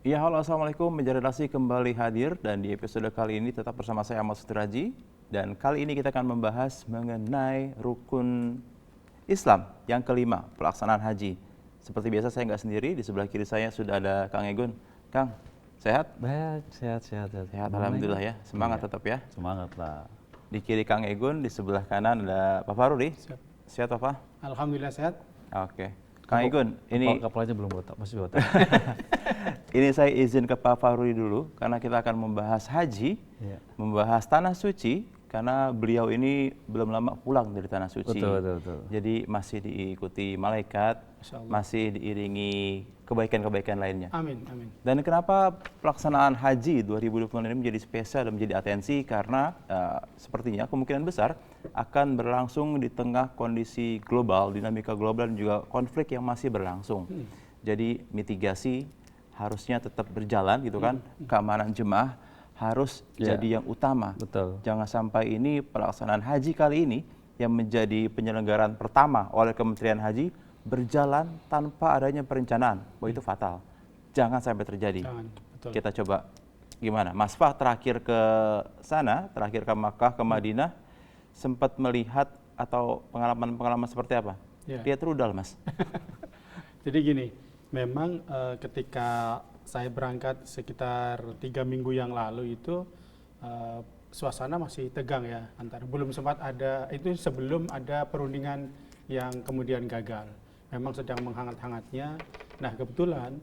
Ya, halo, assalamualaikum. Meja Redaksi kembali hadir dan di episode kali ini tetap bersama saya Ahmad Sutraji. Dan kali ini kita akan membahas mengenai rukun Islam yang kelima, pelaksanaan haji. Seperti biasa saya nggak sendiri, di sebelah kiri saya sudah ada Kang Egun. Kang, sehat? Baik, sehat. Sehat, alhamdulillah ya. Semangat tetap ya. Semangat lah. Di kiri Kang Egun, di sebelah kanan ada Pak Farudi. Sehat apa? Alhamdulillah sehat. Oke. Kang Egun, ini Kapalnya belum botak, masih botak. ini saya izin ke Pak Farudi dulu karena kita akan membahas haji, membahas tanah suci karena beliau ini belum lama pulang dari tanah suci. Betul. Jadi masih diikuti malaikat, masih diiringi kebaikan-kebaikan lainnya. Amin. Dan kenapa pelaksanaan haji 2020 ini menjadi spesial dan menjadi atensi karena sepertinya kemungkinan besar akan berlangsung di tengah kondisi global, dinamika global dan juga konflik yang masih berlangsung. Jadi mitigasi harusnya tetap berjalan gitu kan, keamanan jemaah harus jadi yang utama. Betul. Jangan sampai ini pelaksanaan haji kali ini yang menjadi penyelenggaraan pertama oleh Kementerian Haji berjalan tanpa adanya perencanaan. Bahwa itu fatal. Jangan sampai terjadi. Betul. Kita coba gimana? Mas Fah terakhir ke sana, terakhir ke Makkah, ke Madinah, sempat melihat atau pengalaman-pengalaman seperti apa? Ya. Lihat rudal, Mas. Jadi gini, memang ketika saya berangkat sekitar 3 minggu yang lalu itu suasana masih tegang ya, belum sempat ada, itu sebelum ada perundingan yang kemudian gagal. Memang sedang menghangat-hangatnya. Nah kebetulan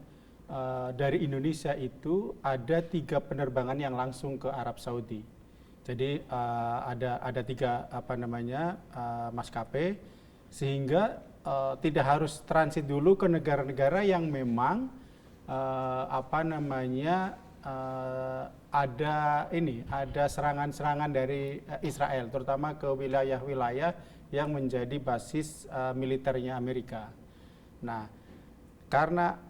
dari Indonesia itu ada 3 penerbangan yang langsung ke Arab Saudi. Jadi ada 3 maskapai sehingga tidak harus transit dulu ke negara-negara yang memang ada serangan-serangan dari Israel, terutama ke wilayah-wilayah yang menjadi basis militernya Amerika. Nah, karena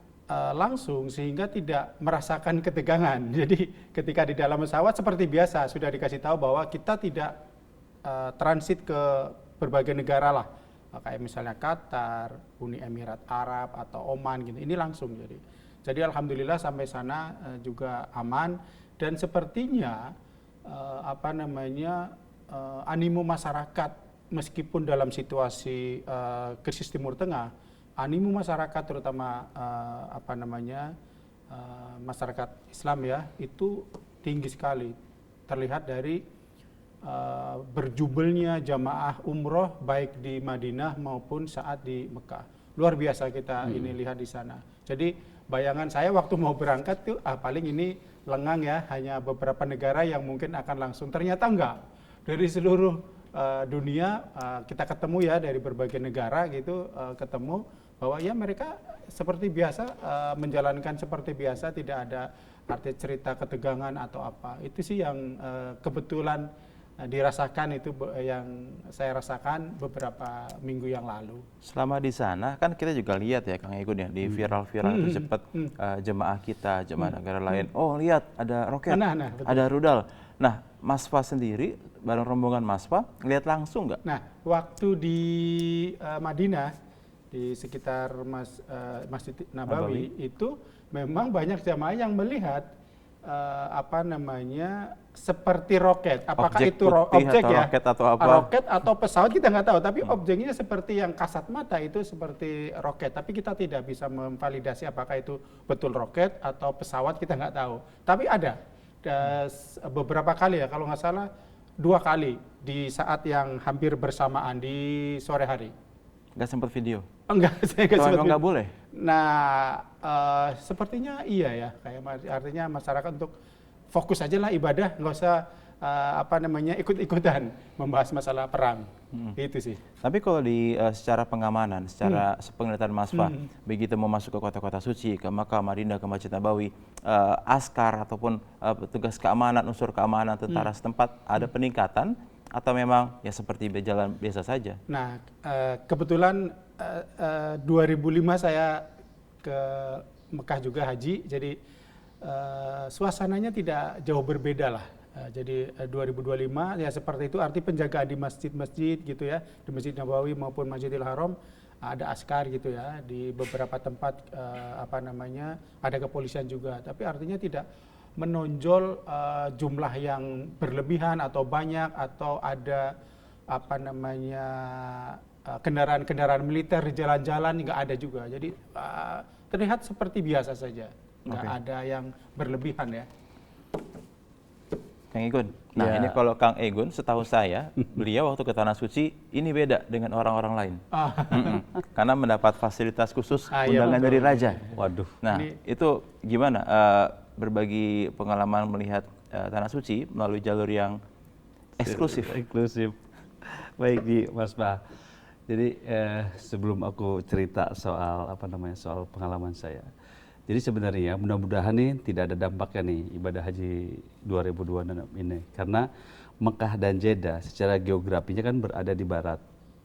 langsung sehingga tidak merasakan ketegangan. Jadi ketika di dalam pesawat seperti biasa sudah dikasih tahu bahwa kita tidak transit ke berbagai negara lah, kayak misalnya Qatar, Uni Emirat Arab atau Oman gitu. Ini langsung jadi alhamdulillah sampai sana juga aman dan sepertinya animo masyarakat meskipun dalam situasi krisis Timur Tengah, animo masyarakat terutama masyarakat Islam ya itu tinggi sekali, terlihat dari berjubelnya jamaah umroh baik di Madinah maupun saat di Mekah. Luar biasa kita ini lihat di sana. Jadi bayangan saya waktu mau berangkat tuh paling ini lengang ya, hanya beberapa negara yang mungkin akan langsung. Ternyata enggak. Dari seluruh dunia kita ketemu ya, dari berbagai negara gitu ketemu bahwa ya mereka seperti biasa menjalankan seperti biasa, tidak ada arti cerita ketegangan atau apa. Itu sih yang kebetulan dirasakan, itu yang saya rasakan beberapa minggu yang lalu. Selama di sana kan kita juga lihat ya Kang Egun ya, di viral-viral itu cepat jemaah kita, jemaah negara lain. Oh lihat ada roket, ada rudal. Nah Mas Fah sendiri bareng rombongan Mas Fah lihat langsung nggak? Nah waktu di Madinah di sekitar Masjid Nabawi itu memang banyak jemaah yang melihat seperti roket. Apakah objek itu objek atau ya? Roket atau apa? Roket atau pesawat kita nggak tahu. Tapi objeknya seperti yang kasat mata itu seperti roket. Tapi kita tidak bisa memvalidasi apakah itu betul roket atau pesawat, kita nggak tahu. Tapi ada beberapa kali ya, kalau nggak salah 2 kali di saat yang hampir bersamaan di sore hari. Nggak sempat video? Enggak, saya nggak sempat. Nggak boleh? Nah, sepertinya iya ya, kayak artinya masyarakat untuk fokus aja lah ibadah, nggak usah ikut-ikutan membahas masalah perang. Itu sih. Tapi kalau di secara pengamanan, secara penglihatan Mas Fah, begitu mau masuk ke kota-kota suci, ke Makkah, Madinah, ke Masjid Nabawi, askar ataupun petugas keamanan, unsur keamanan tentara setempat ada peningkatan atau memang ya seperti berjalan biasa saja? Nah, kebetulan 2005 saya ke Mekah juga haji, jadi suasananya tidak jauh berbeda lah. Jadi 2025 ya seperti itu, arti penjagaan di masjid-masjid gitu ya, di Masjid Nabawi maupun Masjidil Haram ada askar gitu ya, di beberapa tempat ada kepolisian juga, tapi artinya tidak menonjol jumlah yang berlebihan atau banyak, atau ada kendaraan-kendaraan militer di jalan-jalan, nggak ada juga. Jadi terlihat seperti biasa saja, nggak ada yang berlebihan ya. Kang Egun. Nah, Ya. ini kalau Kang Egun, setahu saya, beliau waktu ke Tanah Suci ini beda dengan orang-orang lain. Karena mendapat fasilitas khusus Iya, undangan betul. dari raja. Waduh. Nah, itu gimana berbagi pengalaman melihat Tanah Suci melalui jalur yang eksklusif? Eksklusif. Baik Mas Bah. Jadi sebelum aku cerita soal soal pengalaman saya. Jadi sebenarnya mudah-mudahan nih tidak ada dampaknya nih ibadah haji 2026 ini, karena Mekah dan Jeddah secara geografinya kan berada di barat,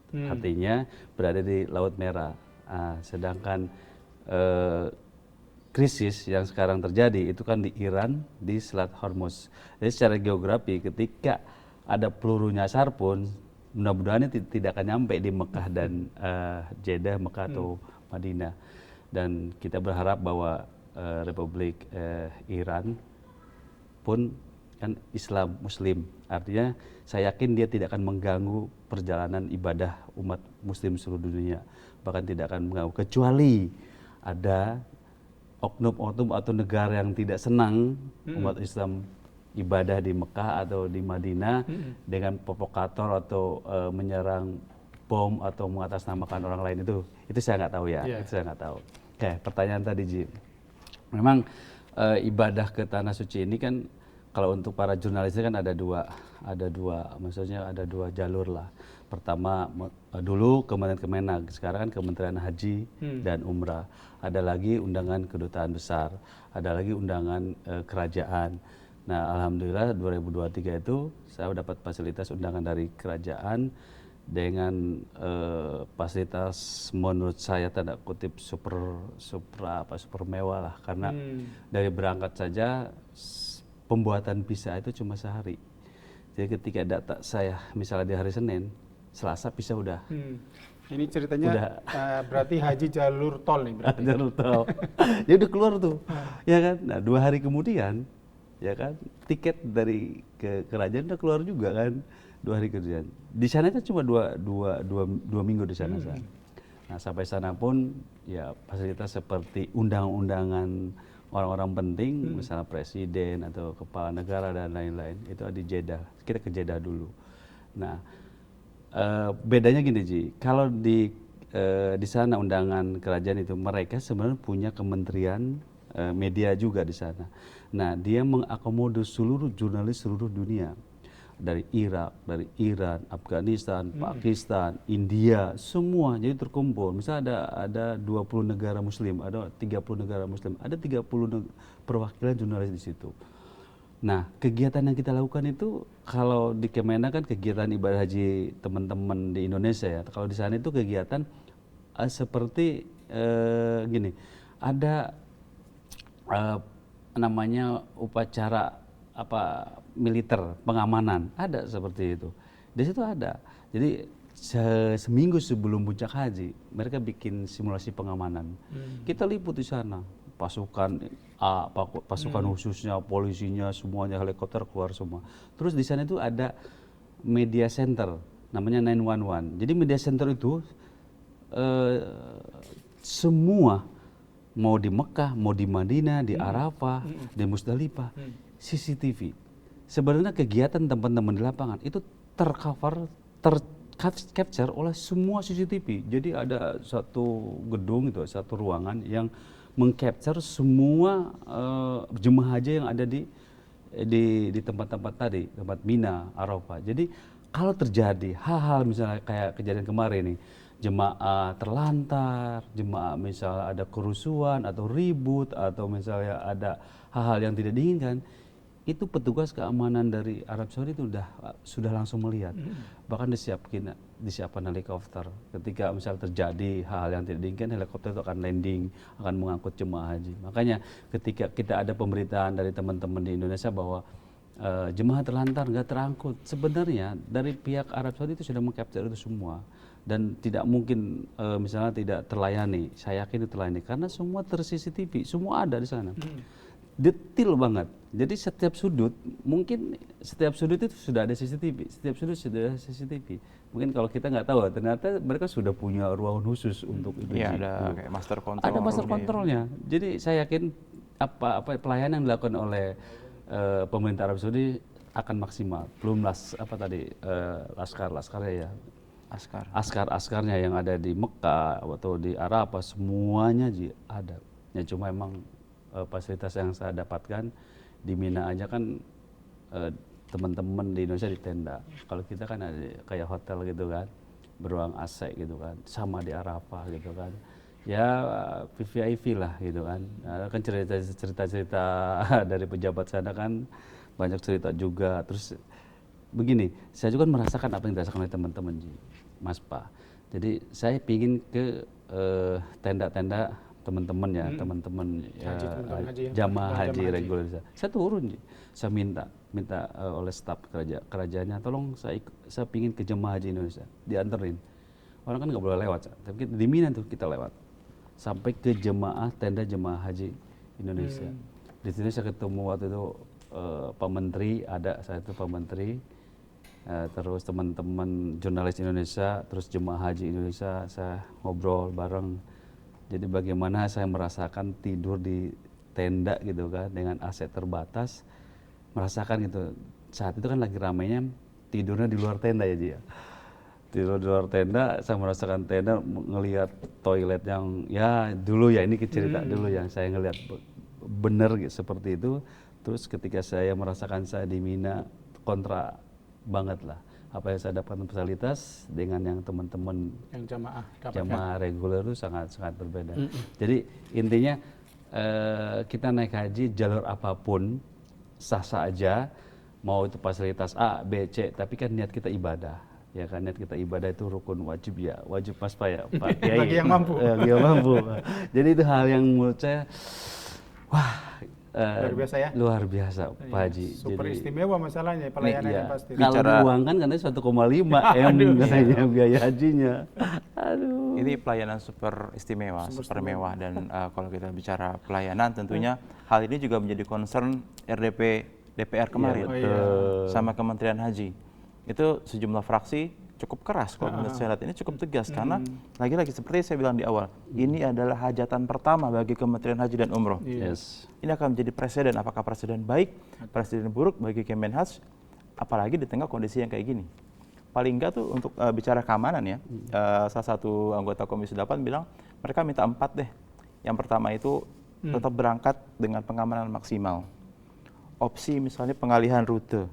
artinya berada di Laut Merah. Sedangkan krisis yang sekarang terjadi itu kan di Iran, di Selat Hormuz. Jadi secara geografi ketika ada peluru nyasar pun mudah-mudahan tidak akan nyampe di Mekah dan Jeddah, Mekah atau Madinah. Dan kita berharap bahwa Republik Iran pun kan Islam Muslim, artinya saya yakin dia tidak akan mengganggu perjalanan ibadah umat Muslim seluruh dunia, bahkan tidak akan mengganggu, kecuali ada oknum-oknum atau negara yang tidak senang umat Islam ibadah di Mekah atau di Madinah dengan provokator atau menyerang bom atau mengatasnamakan orang lain. Itu saya nggak tahu ya. Itu saya nggak tahu. Oke, pertanyaan tadi Ji, memang ibadah ke Tanah Suci ini kan kalau untuk para jurnalis kan ada dua maksudnya ada dua jalur lah. Pertama dulu Kemenag, sekarang kan Kementerian Haji dan Umrah. Ada lagi undangan kedutaan besar, ada lagi undangan kerajaan. Nah, alhamdulillah 2023 itu saya dapat fasilitas undangan dari kerajaan dengan fasilitas menurut saya tanda kutip super mewah lah, karena dari berangkat saja pembuatan visa itu cuma sehari. Jadi ketika data saya misalnya di hari Senin, Selasa visa udah. Ini ceritanya berarti haji jalur tol nih berarti. Jalur tol. Ya udah keluar tuh. Ya kan? Nah, 2 hari kemudian ya kan tiket dari ke kerajaan udah keluar juga kan. 2 hari kemudian. Di sana itu cuma dua minggu di sana. Nah, sampai sana pun ya fasilitas seperti undang-undangan orang-orang penting, misalnya presiden atau kepala negara dan lain-lain, itu di Jeddah. Kita ke Jeddah dulu. Nah, bedanya gini Ji, kalau di sana undangan kerajaan itu mereka sebenarnya punya kementerian media juga di sana. Nah, dia mengakomodir seluruh jurnalis seluruh dunia. Dari Irak, dari Iran, Afghanistan, Pakistan, India, semua jadi terkumpul. Misalnya ada 20 negara muslim, ada 30 negara muslim, ada 30 perwakilan jurnalis di situ. Nah, kegiatan yang kita lakukan itu kalau di Kemenag kan kegiatan ibadah haji teman-teman di Indonesia ya. Kalau di sana itu kegiatan seperti gini, ada namanya upacara militer pengamanan, ada seperti itu. Di situ ada. Jadi seminggu sebelum puncak haji mereka bikin simulasi pengamanan. Kita liput di sana, pasukan pasukan khususnya, polisinya, semuanya, helikopter keluar semua. Terus di sana itu ada media center namanya 911. Jadi media center itu semua mau di Mekah, mau di Madinah, di Arafah, di Musdalifah, CCTV. Sebenarnya kegiatan teman-teman di lapangan itu tercapture oleh semua CCTV. Jadi ada satu gedung itu, satu ruangan yang mengcapture semua jemaah haji yang ada di tempat-tempat tadi, tempat Mina, Arafah. Jadi kalau terjadi hal-hal misalnya kayak kejadian kemarin nih, jemaah terlantar, jemaah misalnya ada kerusuhan atau ribut atau misalnya ada hal-hal yang tidak diinginkan, itu petugas keamanan dari Arab Saudi itu sudah langsung melihat. Bahkan disiapkan helikopter. Ketika misalnya terjadi hal yang tidak diinginkan, helikopter itu akan landing, akan mengangkut jemaah haji. Makanya ketika kita ada pemberitaan dari teman-teman di Indonesia bahwa jemaah terlantar nggak terangkut, sebenarnya dari pihak Arab Saudi itu sudah mengcapture itu semua. dan tidak mungkin misalnya tidak terlayani. Saya yakin itu terlayani karena semua ter-CCTV, semua ada di sana. Detail banget. Jadi setiap sudut, mungkin setiap sudut itu sudah ada CCTV, setiap sudut sudah ada CCTV. Mungkin kalau kita nggak tahu, ternyata mereka sudah punya ruangan khusus untuk itu. Iya, ada kayak master control. Ada master roomnya ya. kontrolnya. Jadi saya yakin apa pelayanan yang dilakukan oleh pemerintah Arab Saudi akan maksimal. Belum laskar-laskarnya ya. Askar-askarnya yang ada di Mekah atau di Arafah semuanya ada. Ya cuma emang fasilitas yang saya dapatkan di Mina aja kan teman-teman di Indonesia di tenda. Kalau kita kan ada kayak hotel gitu kan, beruang AC gitu kan, sama di Arafah gitu kan. Ya VVIP lah gitu kan. Ada kan cerita-cerita dari pejabat sana kan banyak cerita juga. Terus begini, saya juga merasakan apa yang dirasakan oleh teman-teman Mas Pa. Jadi saya pingin ke tenda-tenda teman-teman ya, teman-teman jamaah haji reguler. Saya turun, saya minta oleh staf kerajaannya, tolong saya pingin ke jemaah haji Indonesia, dianterin. Orang kan nggak boleh lewat, tapi di Mina tuh kita lewat sampai ke tenda jemaah haji Indonesia. Di sini saya ketemu waktu itu Pak Menteri, saya itu Pak Menteri, terus teman-teman jurnalis Indonesia, terus jemaah haji Indonesia, saya ngobrol bareng. Jadi bagaimana saya merasakan tidur di tenda gitu kan dengan AC terbatas, merasakan gitu. Saat itu kan lagi ramainya tidurnya di luar tenda ya Ji ya. Tidur di luar tenda, saya merasakan tenda, ngelihat toilet yang ya dulu ya ini cerita dulu yang saya ngelihat bener gitu, seperti itu. Terus ketika saya merasakan saya di Mina kontra banget lah. Apa yang saya dapatkan fasilitas dengan yang teman-teman yang jamaah reguler itu sangat berbeda. Jadi intinya kita naik haji jalur apapun sah-sah aja, mau itu fasilitas A, B, C, tapi kan niat kita ibadah. Ya kan niat kita ibadah itu rukun wajib ya, wajib Mas Pa ya, Pak Kiai. Bagi yang mampu. Bagi yang mampu. Jadi itu hal yang menurut saya wah luar biasa ya. Luar biasa Pak Haji. Super istimewa masalahnya pelayanannya pasti. Kalau diuangkan katanya 1,5 M katanya biaya hajinya. Aduh. Ini pelayanan super istimewa, super mewah, dan kalau kita bicara pelayanan tentunya hal ini juga menjadi concern DPR kemarin sama Kementerian Haji. Itu sejumlah fraksi cukup keras kalau menurut saya ini cukup tegas karena lagi-lagi seperti saya bilang di awal, ini adalah hajatan pertama bagi Kementerian Haji dan Umroh. Yes. Ini akan menjadi presiden, apakah presiden baik, presiden buruk bagi Kemenhaj, apalagi di tengah kondisi yang kayak gini. Paling enggak tuh untuk bicara keamanan ya, salah satu anggota Komisi 8 bilang mereka minta 4 deh. Yang pertama itu tetap berangkat dengan pengamanan maksimal. Opsi misalnya pengalihan rute,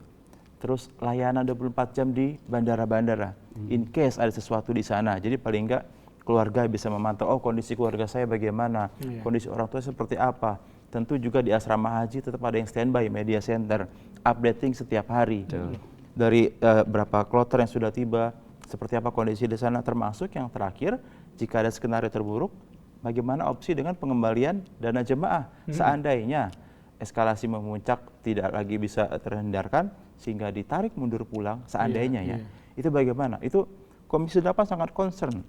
terus layanan 24 jam di bandara-bandara, in case ada sesuatu di sana. Jadi paling enggak keluarga bisa memantau, oh kondisi keluarga saya bagaimana, kondisi orang tua seperti apa. Tentu juga di asrama haji tetap ada yang standby, media center, updating setiap hari. Dari berapa kloter yang sudah tiba, seperti apa kondisi di sana, termasuk yang terakhir, jika ada skenario terburuk, bagaimana opsi dengan pengembalian dana jemaah. Seandainya eskalasi memuncak tidak lagi bisa terhindarkan, sehingga ditarik mundur pulang, seandainya itu bagaimana? Itu Komisi 8 sangat concern.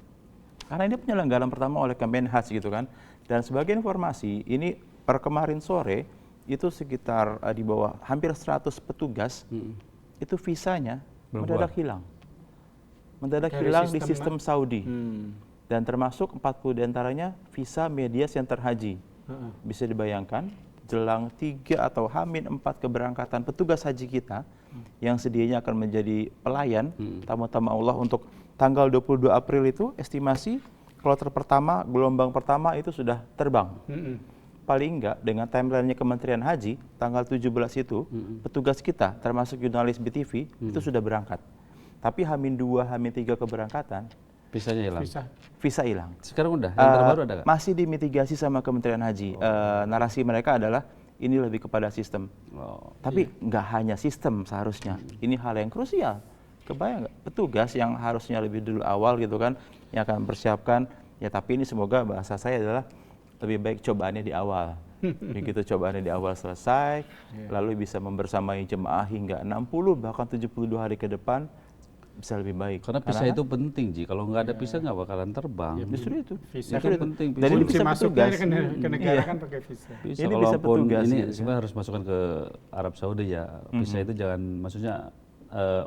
Karena ini penyelenggaraan pertama oleh Kemenhaj gitu kan. Dan sebagai informasi, ini per kemarin sore, itu sekitar di bawah hampir 100 petugas, itu visanya mendadak hilang. Mendadak hilang di sistem Saudi. Dan termasuk 40 diantaranya visa media center haji. Bisa dibayangkan, jelang 3 atau H-4 keberangkatan petugas haji kita yang sedianya akan menjadi pelayan tamu-tamu Allah untuk tanggal 22 April itu estimasi kloter pertama, gelombang pertama itu sudah terbang. Paling enggak dengan timeline-nya Kementerian Haji tanggal 17 itu petugas kita termasuk jurnalis BTV itu sudah berangkat. Tapi H-2, H-3 keberangkatan visanya hilang. Visa hilang. Sekarang udah, yang terbaru ada nggak? Masih dimitigasi sama Kementerian Haji. Narasi mereka adalah ini lebih kepada sistem. Tapi nggak hanya sistem seharusnya. Ini hal yang krusial. Kebayang nggak? Petugas yang harusnya lebih dulu awal gitu kan, yang akan mempersiapkan. Ya tapi ini semoga bahasa saya adalah lebih baik cobaannya di awal. Begitu cobaannya di awal selesai, lalu bisa membersamai jemaah hingga 60 bahkan 72 hari ke depan. bisa lebih baik. Karena visa itu penting, Ji. Kalau nggak ada visa nggak bakalan terbang. Justru itu. Visa Itu kan penting. Dan ini kunci bisa masuknya petugas. ke negara kan pakai visa. Visa, Ini bisa kalaupun petugas ini gitu kan. sebenarnya harus masukkan ke Arab Saudi ya. Visa itu jangan, maksudnya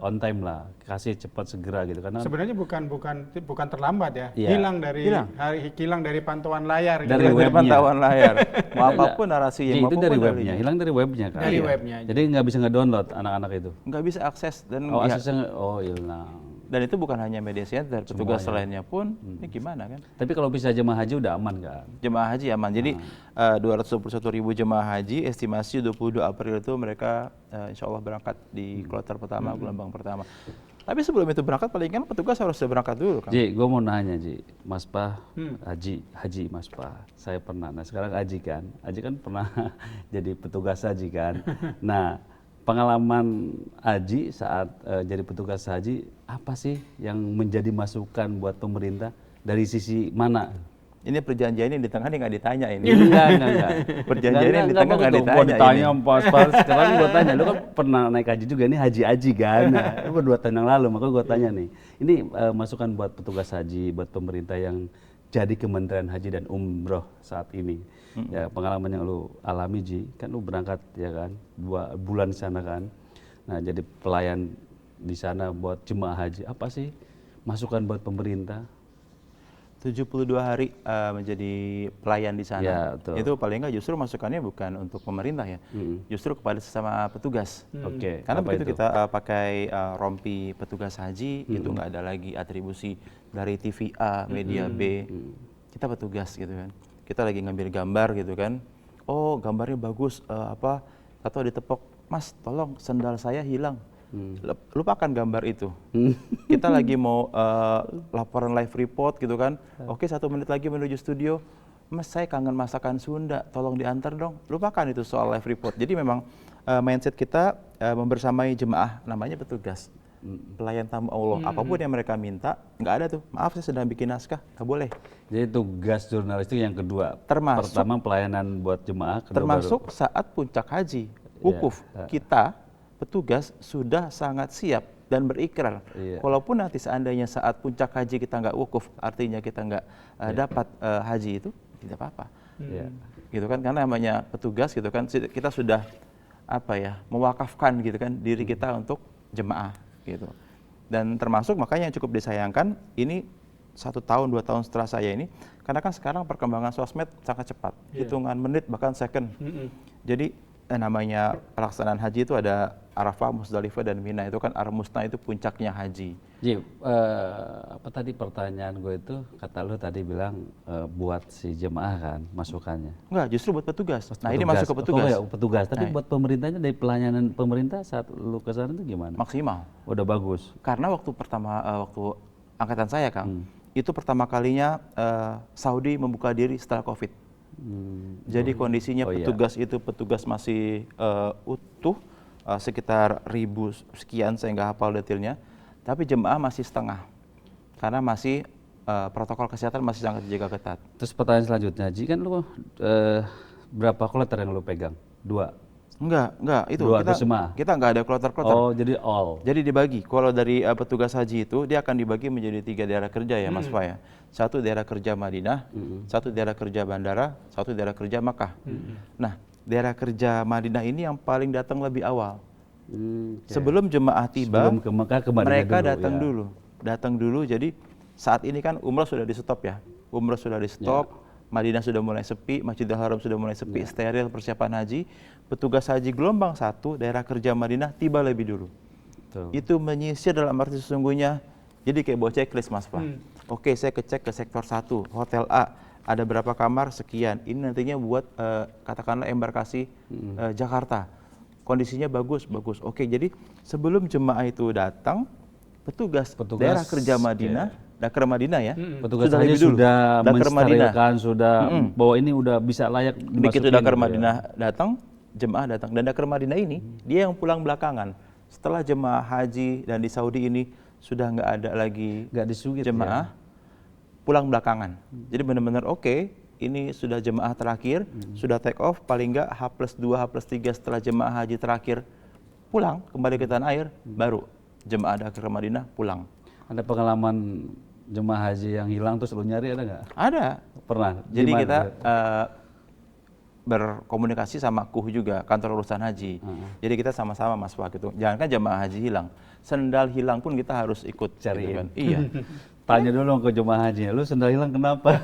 on time lah, kasih cepat segera gitu. Karena Sebenarnya bukan terlambat ya. Iya. Hilang dari pantauan layar gitu. Dari Dari webnya. pantauan layar. Mau apapun narasinya, Ji, mau itu apapun dari dalilnya. webnya, hilang dari webnya kan. Dari Iya. webnya. Jadi nggak bisa nge-download anak-anak itu. Nggak bisa akses dan Oh, ya, aksesnya hilang. dan itu bukan hanya media center, petugas lainnya pun ini gimana kan? Tapi kalau bisa jemaah haji udah aman kan? Jemaah haji aman. Jadi 221.000 jemaah haji, estimasi 22 April itu mereka insya Allah berangkat di kloter pertama, gelombang pertama. Tapi sebelum itu berangkat, paling kan petugas harus sudah berangkat dulu kan? Ji, gue mau nanya Ji, Mas Pah, haji Mas Pah, saya pernah. Nah sekarang Aji kan pernah jadi petugas haji kan. Nah pengalaman Aji saat jadi petugas haji apa sih yang menjadi masukan buat pemerintah dari sisi mana? Ini perjanjian ini di tengah ini nggak ditanya ini. Enggak. Perjanjian ini di tengah nggak ditanya. Gua ditanya ini. pas sekarang gue tanya, lu kan pernah naik haji juga, ini haji Aji kan? Nah, itu 2 tahun yang lalu, makanya gue tanya nih. Ini masukan buat petugas haji, buat pemerintah yang jadi Kementerian Haji dan Umroh saat ini. Ya pengalaman yang lu alami Ji, kan lu berangkat ya kan 2 bulan di sana kan. Nah jadi pelayan di sana buat jemaah haji, apa sih masukan buat pemerintah? 72 hari menjadi pelayan di sana. Ya, betul. Itu paling nggak justru masukannya bukan untuk pemerintah ya, justru kepada sesama petugas. Oke. Karena apa begitu itu? kita pakai rompi petugas haji, itu nggak ada lagi atribusi dari TV A, media B. Kita petugas gitu kan. Kita lagi ngambil gambar gitu kan. Oh gambarnya bagus, atau ditepok, Mas tolong sendal saya hilang. Lupakan gambar itu. Kita lagi mau laporan live report gitu kan. Oke 1 menit lagi menuju studio. Mas saya kangen masakan Sunda, tolong diantar dong. Lupakan itu soal live report. Jadi memang mindset kita membersamai jemaah, namanya petugas. Pelayan tamu Allah, apapun yang mereka minta, nggak ada tuh. Maaf saya sedang bikin naskah, nggak boleh. Jadi tugas jurnalistik yang kedua. Termasuk- Pertama pelayanan buat jemaah, kedua Termasuk saat puncak haji, wukuf, kita petugas sudah sangat siap dan berikrar. Iya. Walaupun nanti seandainya saat puncak haji kita nggak wukuf, artinya kita nggak dapat haji itu, tidak apa-apa. Iya. Gitu kan, karena namanya petugas gitu kan, kita sudah mewakafkan gitu kan diri kita untuk jemaah gitu. Dan termasuk makanya yang cukup disayangkan ini 1 tahun 2 tahun setelah saya ini, karena kan sekarang perkembangan sosmed sangat cepat, hitungan menit bahkan second. Jadi namanya pelaksanaan haji itu ada Arafah, Musdalifah dan Mina, itu kan Ar-Musna itu puncaknya haji. Ji, apa tadi pertanyaan gue itu, kata lu tadi bilang buat si jemaah kan masukannya. Enggak, justru buat petugas. Nah ini masuk ke petugas. Oh ya, petugas. Tapi Nah, buat pemerintahnya, dari pelayanan pemerintah saat lu ke sana itu gimana? maksimal. Udah bagus. Karena waktu angkatan saya Kang, itu pertama kalinya Saudi membuka diri setelah Covid. Jadi kondisinya Oh, iya. petugas masih utuh, sekitar 1000 sekian, saya nggak hafal detailnya. Tapi jemaah masih setengah, karena masih protokol kesehatan masih sangat dijaga ketat. Terus pertanyaan selanjutnya, Ji, kan lu berapa kloter yang lu pegang? 2? Enggak, itu Dua atau jemaah? kita nggak ada kloter-kloter. Oh, jadi all. Jadi dibagi, kalau dari petugas haji itu dia akan dibagi menjadi 3 daerah kerja ya Mas Fa ya. 1 daerah kerja Madinah, 1 daerah kerja bandara, 1 daerah kerja Makkah. Nah, daerah kerja Madinah ini yang paling datang lebih awal. Oke. Sebelum jemaah tiba, Sebelum ke Mekah, ke Madinah mereka dulu, datang ya. dulu. Datang dulu, jadi saat ini kan umrah sudah di stop ya. Umrah sudah di stop, Madinah sudah mulai sepi, Masjidil Haram sudah mulai sepi, steril persiapan haji. Petugas haji gelombang 1 daerah kerja Madinah tiba lebih dulu. Tuh. Itu menyisir dalam arti sesungguhnya, jadi kayak bawa checklist Mas Fa. Oke, saya kecek ke sektor 1, hotel A, ada berapa kamar, sekian. Ini nantinya buat katakanlah embarkasi Jakarta. Kondisinya bagus. Oke, jadi sebelum jemaah itu datang, petugas daerah kerja Madinah, Dakar Madinah ya, Petugas sudah haji lebih dulu. sudah Dakar Madinah. mensterilkan, sudah bahwa ini udah bisa layak Begitu dimasukin Dakar gitu ya. Madinah datang, jemaah datang. Dan Dakar Madinah ini, dia yang pulang belakangan. Setelah jemaah haji dan di Saudi ini, sudah nggak ada lagi Nggak disugit jemaah, pulang belakangan. Jadi benar-benar oke, ini sudah jemaah terakhir, sudah take off, paling nggak H+2, H+3 setelah jemaah haji terakhir pulang kembali ke tanah air, baru jemaah ada ke Madinah pulang. Ada pengalaman jemaah haji yang hilang terus lu nyari ada nggak? Ada. Pernah. Jadi Gimana? kita berkomunikasi sama KUH juga, kantor urusan haji. Jadi kita sama-sama Mas Wak gitu. Jangankan jemaah haji hilang, sendal hilang pun kita harus ikut Cariin. gitu kan. Iya. Tanya dulu ke jemaah haji, lu sendal hilang kenapa?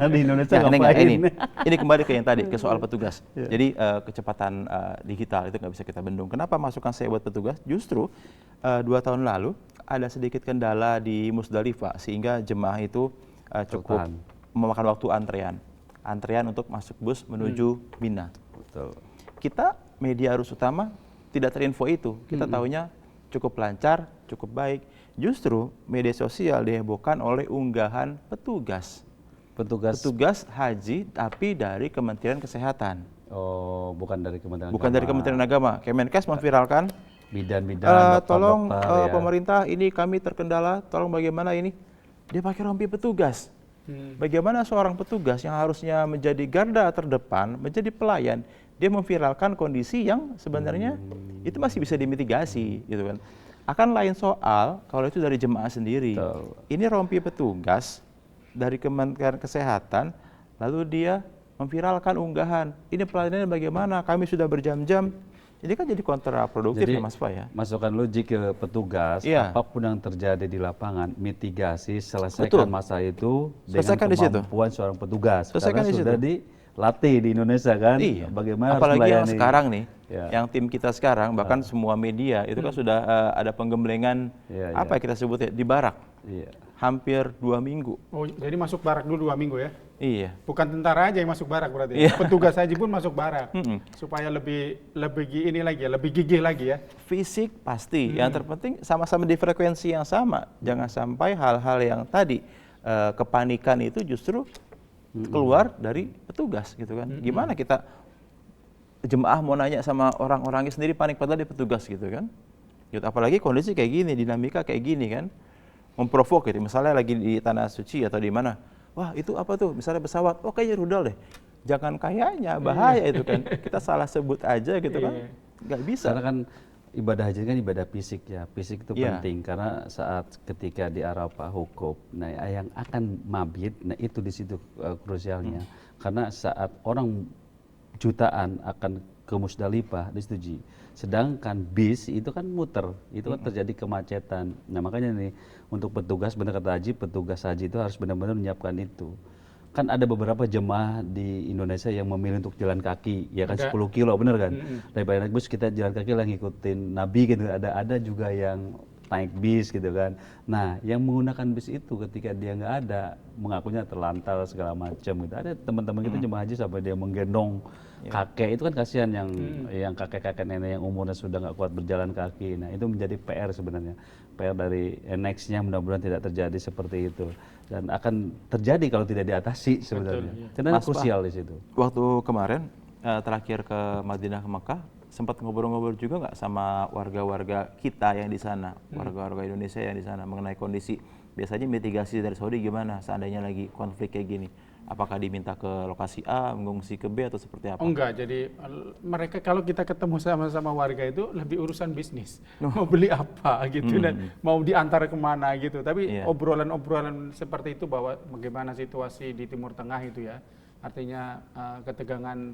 Di Indonesia Ya, ngapain? ini kembali ke yang tadi, ke soal petugas. Jadi kecepatan digital itu nggak bisa kita bendung. Kenapa masukkan saya buat petugas? Justru 2 tahun lalu ada sedikit kendala di Musdalifah sehingga jemaah itu cukup Tertahan. memakan waktu antrean untuk masuk bus menuju Mina. Betul. Kita media arus utama tidak terinfo itu. Kita tahunya cukup lancar, cukup baik. Justru media sosial dihebohkan oleh unggahan petugas haji tapi dari Kementerian Kesehatan. Oh, bukan dari Kementerian Bukan Agama. dari Kementerian Agama. Kemenkes memviralkan, Bidan-bidan, tolong dokter-dokter, ya. pemerintah ini kami terkendala, tolong bagaimana ini? Dia pakai rompi petugas. Bagaimana seorang petugas yang harusnya menjadi garda terdepan, menjadi pelayan, dia memviralkan kondisi yang sebenarnya itu masih bisa dimitigasi, gitu kan. Akan lain soal kalau itu dari jemaah sendiri. Betul. Ini rompi petugas dari Kementerian Kesehatan, lalu dia memviralkan unggahan. Ini pelayanannya bagaimana? Kami sudah berjam-jam. Jadi kan jadi kontraproduktif ya Mas Fa ya. Masukkan logik ke petugas, Iya. apapun yang terjadi di lapangan, mitigasi, Betul. selesaikan masa itu Selesaikan di dengan situ. kemampuan seorang petugas. Selesaikan Karena di sudah situ. dilatih di Indonesia kan, Iya. bagaimana Apalagi harus yang melayani. sekarang nih, Ya. yang tim kita sekarang bahkan semua media itu kan sudah ada penggemblengan Iya, apa kita sebut ya di barak Iya. hampir 2 minggu. Oh, jadi masuk barak dulu 2 minggu ya? Iya. Bukan tentara aja yang masuk barak berarti. Iya. Petugas haji pun masuk barak. Mm-mm. Supaya lebih ini lagi ya, lebih gigih lagi ya. Fisik pasti. Yang terpenting sama-sama di frekuensi yang sama. Jangan sampai hal-hal yang tadi kepanikan itu justru keluar dari petugas gitu kan. Gimana kita jemaah mau nanya sama orang-orangnya sendiri panik padahal dia petugas gitu kan. Gitu. Apalagi kondisi kayak gini, dinamika kayak gini kan. Memprovok gitu. Misalnya lagi di tanah suci atau di mana. Wah itu apa tuh? Misalnya pesawat, oh kayaknya rudal deh. Jangan kayaknya, bahaya itu kan. Kita salah sebut aja gitu kan. Iya. Nggak bisa. Karena kan ibadah haji kan ibadah fisik ya, fisik itu Iya. penting karena saat ketika di Arafah hukuf, nah yang akan mabit, nah itu di situ krusialnya. Karena saat orang jutaan akan ke Musdalifah disetujui, sedangkan bis itu kan muter, itu kan terjadi kemacetan. Nah makanya nih untuk petugas benar kata Haji, petugas haji itu harus benar-benar menyiapkan itu. Kan ada beberapa jemaah di Indonesia yang memilih untuk jalan kaki, ya kan Ada. 10 kilo, bener kan? Daripada naik bus kita jalan kaki lah ngikutin Nabi gitu. Ada juga yang naik bis gitu kan. Nah, yang menggunakan bis itu ketika dia nggak ada, mengakunya terlantar segala macam gitu. Ada teman-teman kita jemaah haji sampai dia menggendong kakek, itu kan kasihan yang kakek-kakek nenek yang umurnya sudah nggak kuat berjalan kaki. Nah, itu menjadi PR sebenarnya. PR dari next-nya mudah-mudahan tidak terjadi seperti itu. Dan akan terjadi kalau tidak diatasi sebenarnya. iya. Karena Mas, Pak. krusial di situ. Waktu kemarin terakhir ke Madinah ke Mekah, sempat ngobrol-ngobrol juga nggak sama warga-warga kita yang di sana, warga-warga Indonesia yang di sana mengenai kondisi. Biasanya mitigasi dari Saudi gimana seandainya lagi konflik kayak gini? Apakah diminta ke lokasi A, mengungsi ke B atau seperti apa? Oh enggak, jadi mereka kalau kita ketemu sama warga itu lebih urusan bisnis. Mau beli apa gitu dan mau diantar kemana gitu. Tapi Iya. obrolan-obrolan seperti itu bahwa bagaimana situasi di Timur Tengah itu ya. Artinya ketegangan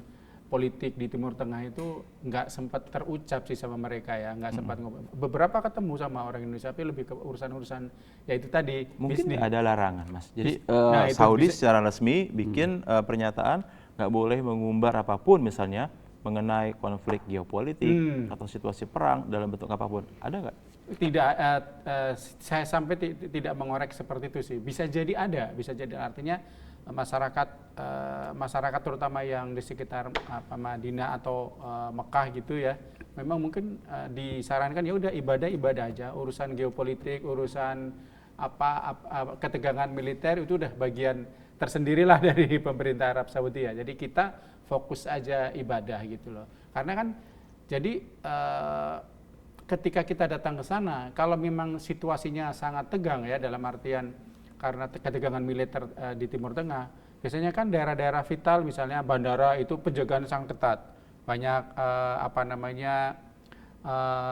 politik di Timur Tengah itu nggak sempat terucap sih sama mereka ya, nggak sempat ngobrol. Beberapa ketemu sama orang Indonesia, tapi lebih ke urusan-urusan ya itu tadi Mungkin bisnis. ada larangan, Mas. Jadi Nah, itu Saudi bisa- secara resmi bikin pernyataan nggak boleh mengumbar apapun misalnya mengenai konflik geopolitik atau situasi perang dalam bentuk apapun. Ada nggak? Tidak, saya sampai tidak mengorek seperti itu sih. Bisa jadi ada, bisa jadi artinya masyarakat terutama yang di sekitar Madinah atau Mekah gitu ya, memang mungkin disarankan ya udah ibadah aja, urusan geopolitik, urusan ketegangan militer itu udah bagian tersendirilah dari pemerintah Arab Saudi ya. Jadi kita fokus aja ibadah gitu loh. Karena kan jadi ketika kita datang ke sana, kalau memang situasinya sangat tegang ya dalam artian karena ketegangan militer di Timur Tengah, biasanya kan daerah-daerah vital misalnya bandara itu penjagaan sangat ketat, banyak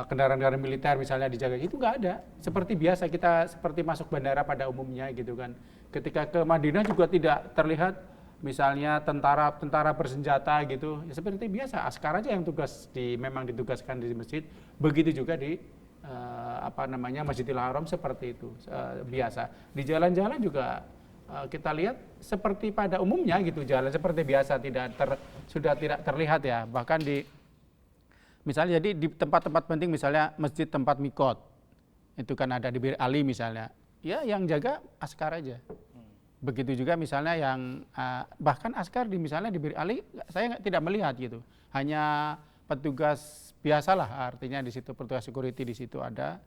kendaraan-kendaraan militer misalnya dijaga, itu nggak ada. Seperti biasa kita seperti masuk bandara pada umumnya gitu kan. Ketika ke Madinah juga tidak terlihat misalnya tentara bersenjata gitu, ya seperti biasa, askar aja yang memang ditugaskan di masjid. Begitu juga di Masjidil Haram seperti itu biasa. Di jalan-jalan juga kita lihat seperti pada umumnya gitu, jalan seperti biasa, sudah tidak terlihat ya. Bahkan misalnya jadi di tempat-tempat penting, misalnya masjid tempat mikot itu kan ada di Bir Ali misalnya, ya yang jaga askar aja. Begitu juga misalnya yang bahkan askar misalnya di Bir Ali saya tidak melihat gitu, hanya petugas biasalah, artinya di situ petugas security di situ ada.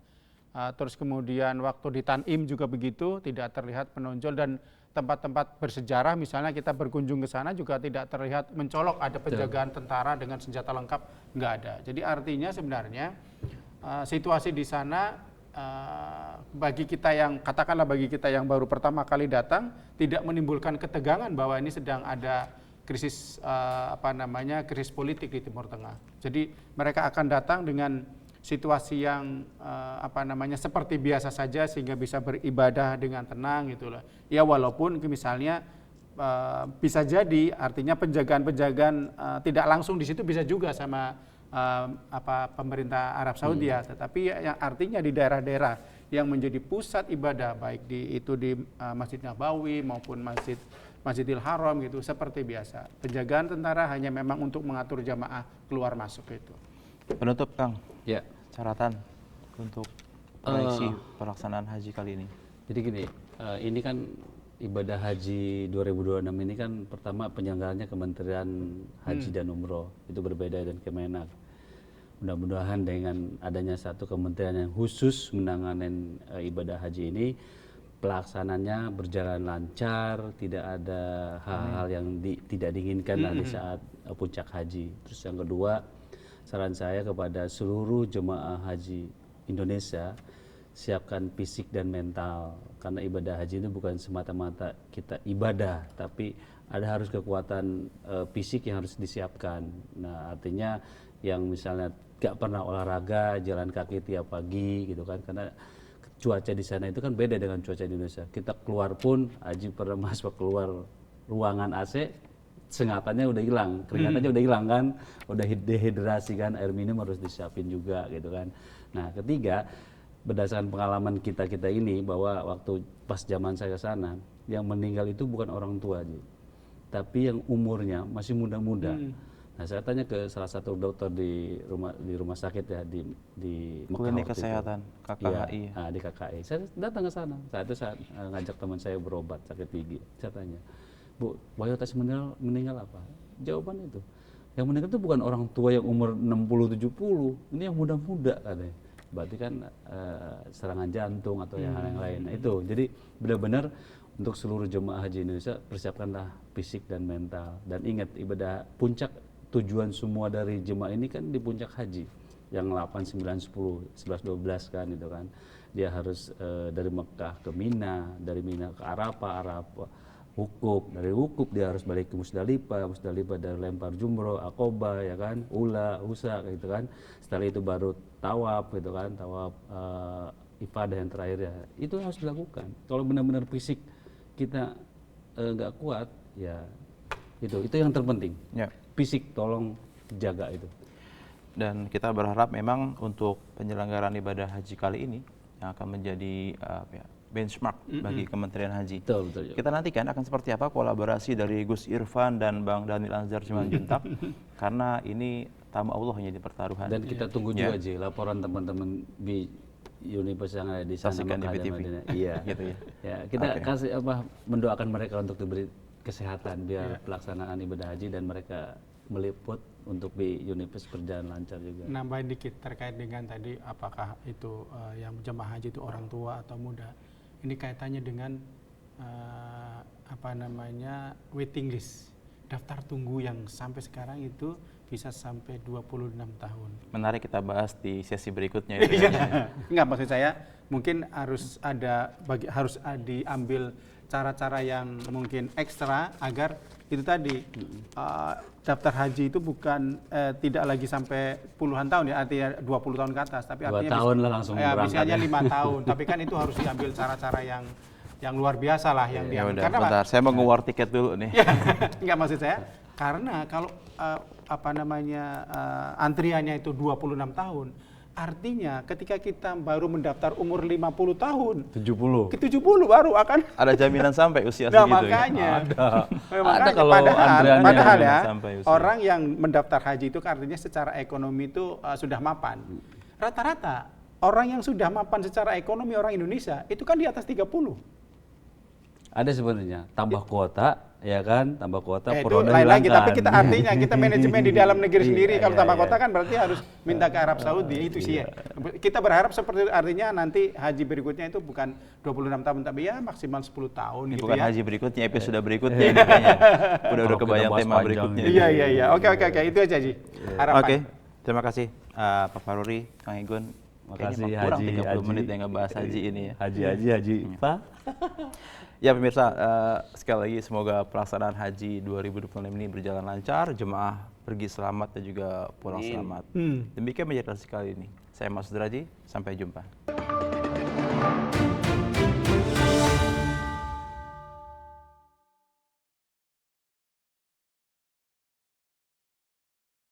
Terus kemudian waktu di Tanim juga begitu, tidak terlihat penonjol, dan tempat-tempat bersejarah misalnya kita berkunjung ke sana juga tidak terlihat mencolok ada penjagaan tentara dengan senjata lengkap, nggak ada. Jadi artinya sebenarnya situasi di sana bagi kita yang baru pertama kali datang tidak menimbulkan ketegangan bahwa ini sedang ada krisis krisis politik di Timur Tengah. Jadi mereka akan datang dengan situasi yang seperti biasa saja sehingga bisa beribadah dengan tenang gitulah. Ya walaupun misalnya bisa jadi artinya penjagaan tidak langsung di situ bisa juga sama pemerintah Arab Saudi ya, tetapi yang artinya di daerah-daerah yang menjadi pusat ibadah baik di Masjid Nabawi maupun Masjidil Haram gitu seperti biasa. Penjagaan tentara hanya memang untuk mengatur jamaah keluar masuk itu. Penutup Kang, Ya, catatan untuk proyeksi pelaksanaan haji kali ini. jadi gini, ini kan ibadah haji 2026 ini kan pertama penyelenggaranya Kementerian Haji dan Umroh, itu berbeda dengan Kemenak. Mudah-mudahan dengan adanya satu kementerian yang khusus menangani ibadah haji ini, pelaksananya berjalan lancar, tidak ada hal-hal yang tidak diinginkan di saat puncak haji. Terus yang kedua, saran saya kepada seluruh jemaah haji Indonesia, siapkan fisik dan mental, karena ibadah haji itu bukan semata-mata kita ibadah, tapi harus kekuatan fisik yang harus disiapkan. Nah, artinya yang misalnya gak pernah olahraga, jalan kaki tiap pagi gitu kan, karena cuaca di sana itu kan beda dengan cuaca di Indonesia. Kita keluar pun, haji pernah masuk keluar ruangan AC, sengatannya udah hilang, keringatannya udah hilang kan, udah dehidrasi kan, air minum harus disiapin juga gitu kan. Nah, ketiga, berdasarkan pengalaman kita ini bahwa waktu pas zaman saya ke sana, yang meninggal itu bukan orang tua aja, tapi yang umurnya masih muda-muda. Nah, saya tanya ke salah satu dokter di rumah sakit ya di Mekah, Klinik Kesehatan KKHI. Ya, di KKI. Saya datang ke sana. Saat itu saya ngajak teman saya berobat sakit gigi. Saya tanya, Bu, mayoritas meninggal apa? Jawaban itu, yang meninggal itu bukan orang tua yang umur 60-70, ini yang muda-muda katanya. Berarti kan serangan jantung atau yang lain. Nah, itu, jadi benar-benar untuk seluruh jemaah haji Indonesia, persiapkanlah fisik dan mental. Dan ingat, ibadah puncak, tujuan semua dari jemaah ini kan di puncak haji. Yang 8, 9, 10, 11, 12 kan itu kan. Dia harus dari Mekah ke Mina, dari Mina ke Arafah, Wukuf, dari Wukuf dia harus balik ke Musdalifah dari lempar jumroh, Aqobah ya kan, Ula, Usa gitu kan. Setelah itu baru tawaf gitu kan, tawaf ibadah yang terakhir ya. Itu harus dilakukan. Kalau benar-benar fisik kita nggak kuat ya itu yang terpenting. Ya. Fisik tolong jaga itu. Dan kita berharap memang untuk penyelenggaraan ibadah haji kali ini yang akan menjadi benchmark bagi Kementerian Haji. Betul. Kita nantikan akan seperti apa kolaborasi dari Gus Irfan dan Bang Daniel Anzar Simanjuntak karena ini tamu Allah yang jadi pertaruhan. Dan kita tunggu juga aja laporan teman-teman di Univers yang ada di sana. Saksikan di BTV. Iya. Gitu ya. Ya, kita kasih mendoakan mereka untuk diberi kesehatan biar pelaksanaan ibadah haji dan mereka meliput untuk di Univers berjalan lancar juga. Nambahin dikit terkait dengan tadi apakah itu yang jemaah haji itu orang tua atau muda. Ini kaitannya dengan waiting list, daftar tunggu yang sampai sekarang itu bisa sampai 26 tahun. Menarik, kita bahas di sesi berikutnya. Enggak, maksud saya mungkin harus diambil cara-cara yang mungkin ekstra agar itu tadi daftar haji itu bukan tidak lagi sampai puluhan tahun ya, artinya 20 tahun ke atas, tapi 2 artinya tahun lah langsung ya, berangkat. misalnya 5 tahun, tapi kan itu harus diambil cara-cara yang luar biasa lah yang Ya diambil. udah, Karena bentar, saya mau nge-war tiket dulu nih. ya, nggak maksud saya, karena kalau antriannya itu 26 tahun, artinya ketika kita baru mendaftar umur 50 tahun, 70. ke 70 baru akan Ada jaminan sampai usia nah, segitu makanya. Ada. Makanya, Ada kalau antriannya padahal ya, sampai usia. orang yang mendaftar haji itu artinya secara ekonomi itu sudah mapan. Rata-rata orang yang sudah mapan secara ekonomi orang Indonesia itu kan di atas 30. Ada sebenarnya tambah kuota, ya kan, tambah kuota Itu Purwoda lain lagi, hilangkan. tapi kita artinya kita manajemen di dalam negeri sendiri. Kalau Iya, tambah iya. kota kan berarti harus minta ke Arab Saudi, itu sih ya. Kita berharap seperti artinya nanti haji berikutnya itu bukan 26 tahun, tapi ya maksimal 10 tahun Ini gitu bukan ya. haji berikutnya, episode berikutnya ini kayaknya. Udah Kalau kita kebayang bahas tema panjang berikutnya. ini. Iya. Oke, itu aja Ji. Harapan. Oke, terima kasih Pak Faruri, Kang Igun. Makasih Kayaknya kurang Haji 30 menit yang ngebahas haji ini ya. Haji Pak. Ya pemirsa, sekali lagi semoga pelaksanaan haji 2025 ini berjalan lancar, jemaah pergi selamat dan juga pulang selamat. Demikian menjadi kali ini. Saya Mas Sudraji, sampai jumpa.